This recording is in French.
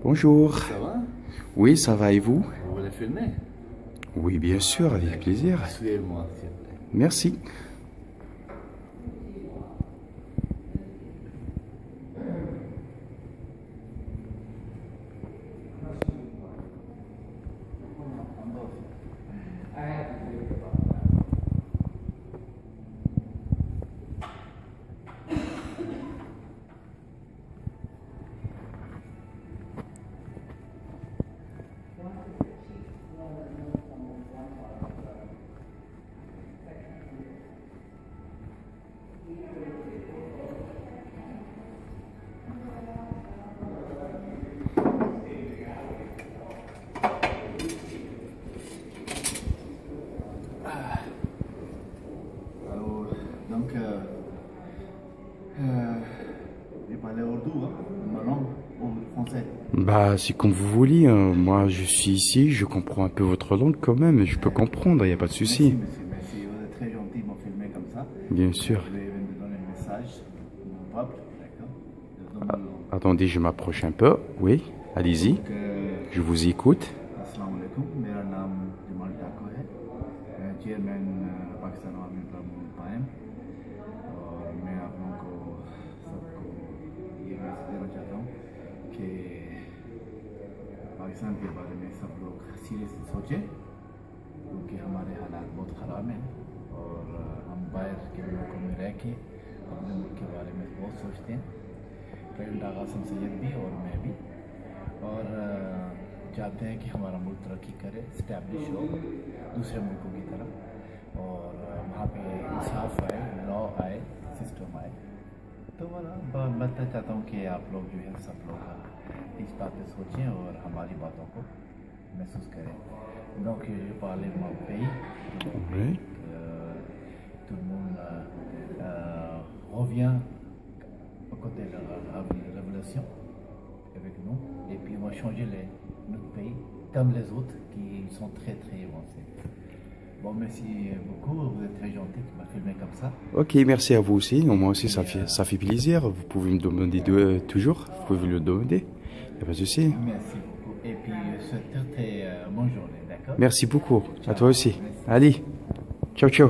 Bonjour. Ça va? Oui, ça va et vous? Vous voulez filmer? Oui, bien sûr, avec plaisir. Suivez-moi, s'il vous plaît. Merci. Alors, donc, vous parlez ourdou, hein? Ma langue, ou français? Bah, c'est comme vous voulez, hein. Moi, je suis ici, je comprends un peu votre langue quand même. Je peux comprendre, il n'y a pas de souci. Merci. Vous êtes très gentil de me filmer comme ça. Bien sûr. Je vais vous donner un message de mon peuple, d'accord? Attendez, je m'approche un peu. Oui, allez-y. Donc, Je vous écoute. अस्सलाम वालेकुम, मेरा नाम जमाल ठाकुर है, मैं चेयरमैन Pakistan army club poem, और मैं आप लोगों को सबको ये मैसेज देना चाहता हूँ कि पाकिस्तान के बारे में सब लोग सीरियसली सोचें, क्योंकि हमारे हालात बहुत ख़राब हैं और हम बाहर के मुल्कों में रह के अपने मुल्क के बारे में बहुत सोचते हैं। प्रेसिडेंट आगा हसन सैयद भी और मैं भी, और चाहते हैं कि हमारा मुल्क तरक्की करे, इस्टेब्लिश हो दूसरे मुल्कों की तरह, और वहाँ पे इंसाफ आए, लॉ आए, सिस्टम आए। तो मैं तो चाहता हूँ कि आप लोग जो है सब लोग इस बात पे सोचें और हमारी बातों को महसूस करें। Donc je parle mon pays, Oui. tout le monde revient aux côtés de la révolution avec nous, et puis on va changer notre pays comme les autres qui sont très avancés. Bon, merci beaucoup, vous êtes très gentil de m'avoir filmé comme ça. Ok, merci à vous aussi. Moi aussi, ça fait plaisir. Vous pouvez me demander toujours. Vous pouvez me le demander. Il n'y a pas de souci. Merci beaucoup. Et puis, je souhaite très bonne journée, d'accord? Merci beaucoup. Ciao. À toi aussi. Merci. Allez. Ciao, ciao.